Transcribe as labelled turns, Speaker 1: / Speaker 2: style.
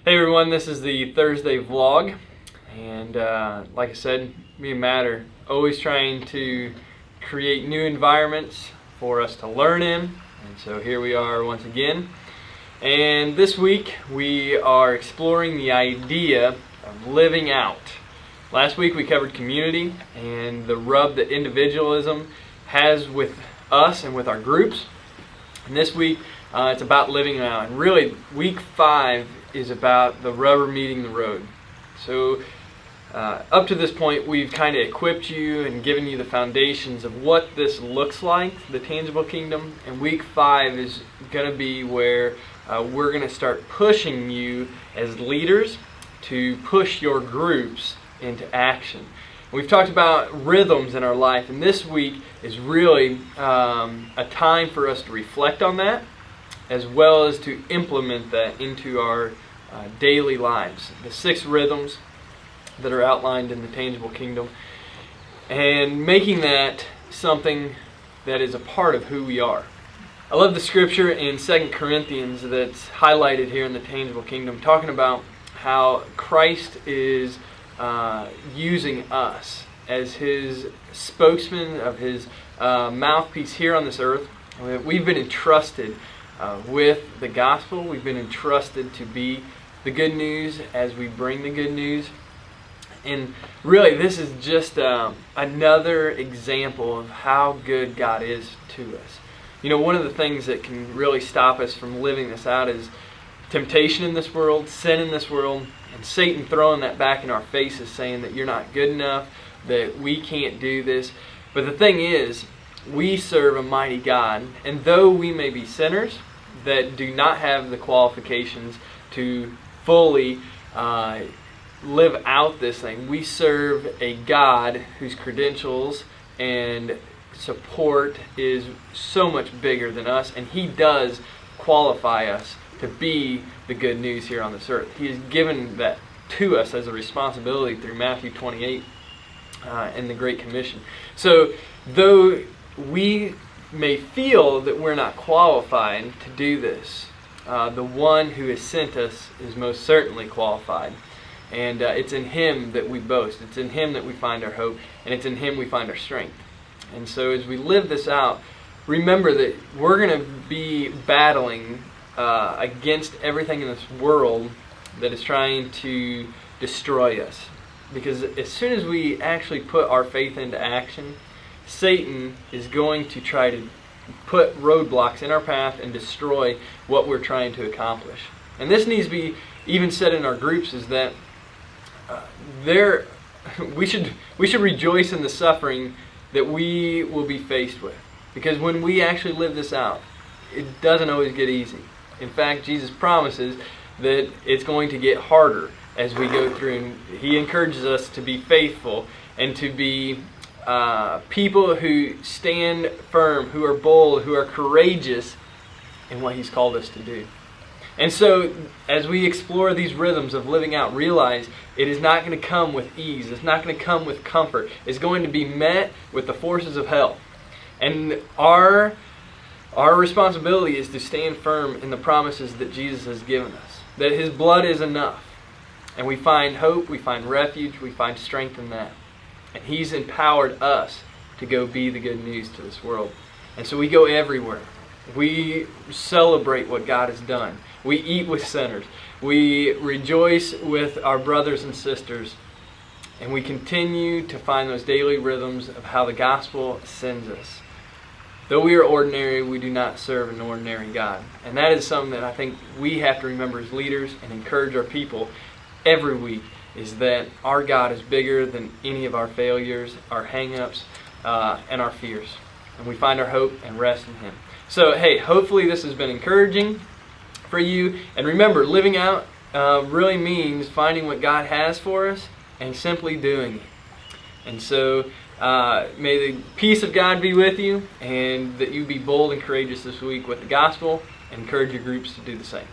Speaker 1: Hey everyone, this is the Thursday vlog, and like I said, me and Matt are always trying to create new environments for us to learn in, and so here we are once again. And this week we are exploring the idea of living out. Last week we covered community and the rub that individualism has with us and with our groups, and this week it's about living out. And really, week 5 is about the rubber meeting the road. So up to this point, we've kind of equipped you and given you the foundations of what this looks like, the tangible kingdom. And week 5 is going to be where we're going to start pushing you as leaders to push your groups into action. We've talked about rhythms in our life, and this week is really a time for us to reflect on that, as well as to implement that into our daily lives. The 6 rhythms that are outlined in the tangible kingdom, and making that something that is a part of who we are. I love the scripture in 2 Corinthians that's highlighted here in the tangible kingdom, talking about how Christ is using us as His spokesman, of His mouthpiece here on this earth. We've been entrusted with the gospel. We've been entrusted to be the good news as we bring the good news. And really, this is just another example of how good God is to us. You know, one of the things that can really stop us from living this out is temptation in this world, sin in this world, and Satan throwing that back in our faces, saying that you're not good enough, that we can't do this. But the thing is, we serve a mighty God, and though we may be sinners that do not have the qualifications to fully live out this thing, we serve a God whose credentials and support is so much bigger than us, and He does qualify us to be the good news here on this earth. He has given that to us as a responsibility through Matthew 28 and the Great Commission. So though we may feel that we're not qualified to do this, the one who has sent us is most certainly qualified. And it's in Him that we boast. It's in Him that we find our hope. And it's in Him we find our strength. And so as we live this out, remember that we're going to be battling against everything in this world that is trying to destroy us. Because as soon as we actually put our faith into action, Satan is going to try to put roadblocks in our path and destroy what we're trying to accomplish. And this needs to be even said in our groups, is that we should rejoice in the suffering that we will be faced with. Because when we actually live this out, it doesn't always get easy. In fact, Jesus promises that it's going to get harder as we go through, and He encourages us to be faithful and to be people who stand firm, who are bold, who are courageous in what He's called us to do. And so, as we explore these rhythms of living out, realize it is not going to come with ease. It's not going to come with comfort. It's going to be met with the forces of hell. And our responsibility is to stand firm in the promises that Jesus has given us. That His blood is enough. And we find hope, we find refuge, we find strength in that. And He's empowered us to go be the good news to this world. And so we go everywhere. We celebrate what God has done. We eat with sinners. We rejoice with our brothers and sisters. And we continue to find those daily rhythms of how the gospel sends us. Though we are ordinary, we do not serve an ordinary God. And that is something that I think we have to remember as leaders and encourage our people every week, is that our God is bigger than any of our failures, our hang-ups, and our fears. And we find our hope and rest in Him. So, hey, hopefully this has been encouraging for you. And remember, living out really means finding what God has for us and simply doing it. And so, may the peace of God be with you, and that you be bold and courageous this week with the gospel, and encourage your groups to do the same.